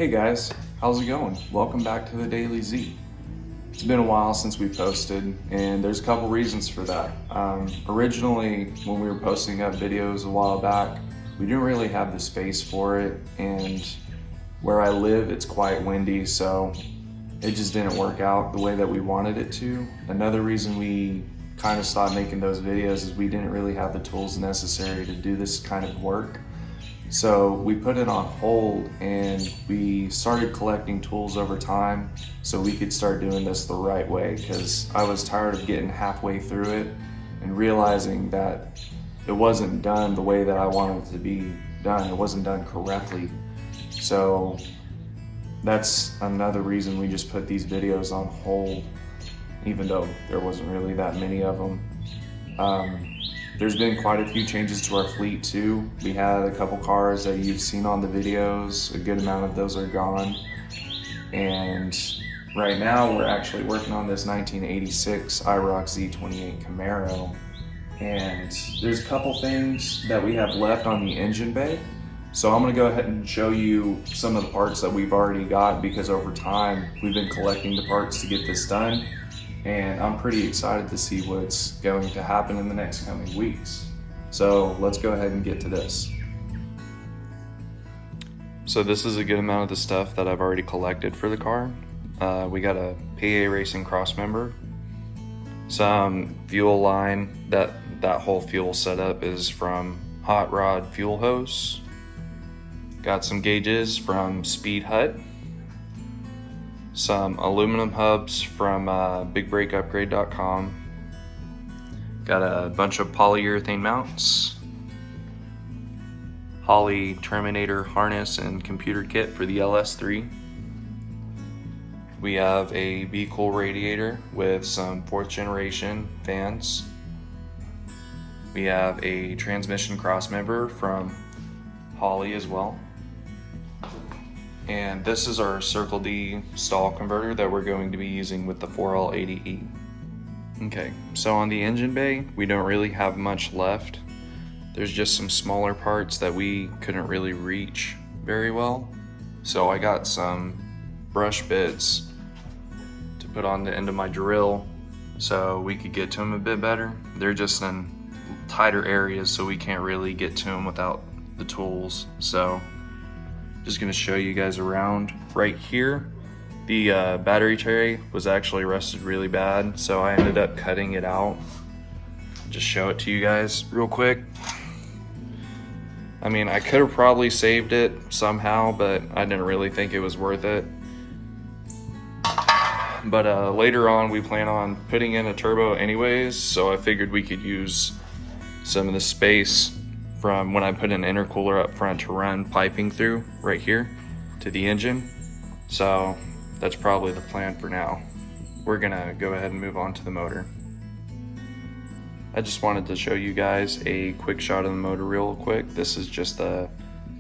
Hey guys, how's it going? Welcome back to the Daily Z. It's been a while since we posted, and there's a couple reasons for that. Originally, when we were posting up videos a while back, we didn't really have the space for it, and where I live, it's quite windy, so it just didn't work out the way that we wanted it to. Another reason we kind of stopped making those videos is we didn't really have the tools necessary to do this kind of work. So we put it on hold and we started collecting tools over time so we could start doing this the right way, because I was tired of getting halfway through it and realizing that it wasn't done the way that I wanted it to be done. It wasn't done correctly. So that's another reason we just put these videos on hold, even though there wasn't really that many of them. There's been quite a few changes to our fleet too. We had a couple cars that you've seen on the videos. A good amount of those are gone. And right now we're actually working on this 1986 Iroc Z 28 Camaro. And there's a couple things that we have left on the engine bay. So I'm gonna go ahead and show you some of the parts that we've already got, because over time we've been collecting the parts to get this done. And I'm pretty excited to see what's going to happen in the next coming weeks. So let's go ahead and get to this. So this is a good amount of the stuff that I've already collected for the car. We got a PA Racing crossmember, some fuel line. That whole fuel setup is from Hot Rod Fuel Hose. Got some gauges from Speed Hut. Some aluminum hubs from bigbreakupgrade.com. Got a bunch of polyurethane mounts. Holley Terminator harness and computer kit for the LS3. We have a B-Cool radiator with some 4th generation fans. We have a transmission crossmember from Holley as well. And this is our Circle D stall converter that we're going to be using with the 4L80E. Okay, so on the engine bay, we don't really have much left. There's just some smaller parts that we couldn't really reach very well. So I got some brush bits to put on the end of my drill so we could get to them a bit better. They're just in tighter areas, so we can't really get to them without the tools. So just gonna show you guys around. Right here, the battery tray was actually rusted really bad, so I ended up cutting it out. Just show it to you guys real quick. I mean, I could have probably saved it somehow, but I didn't really think it was worth it. But later on, we plan on putting in a turbo anyways, so I figured we could use some of the space from when I put an intercooler up front to run piping through right here to the engine. So that's probably the plan for now. We're gonna go ahead and move on to the motor. I just wanted to show you guys a quick shot of the motor real quick. This is just a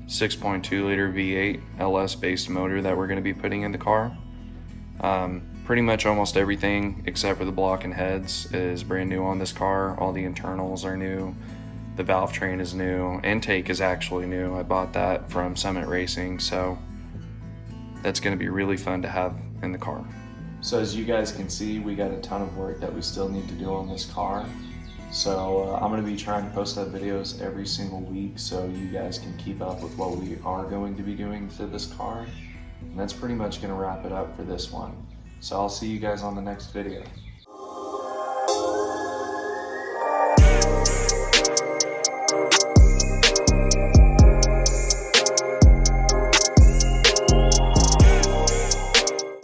6.2 liter V8 LS based motor that we're gonna be putting in the car. Pretty much almost everything except for the block and heads is brand new on this car. All the internals are new. The valve train is new. Intake is actually new. I bought that from Summit Racing, so that's gonna be really fun to have in the car. So as you guys can see, we got a ton of work that we still need to do on this car. So I'm gonna be trying to post up videos every single week so you guys can keep up with what we are going to be doing to this car. And that's pretty much gonna wrap it up for this one. So I'll see you guys on the next video.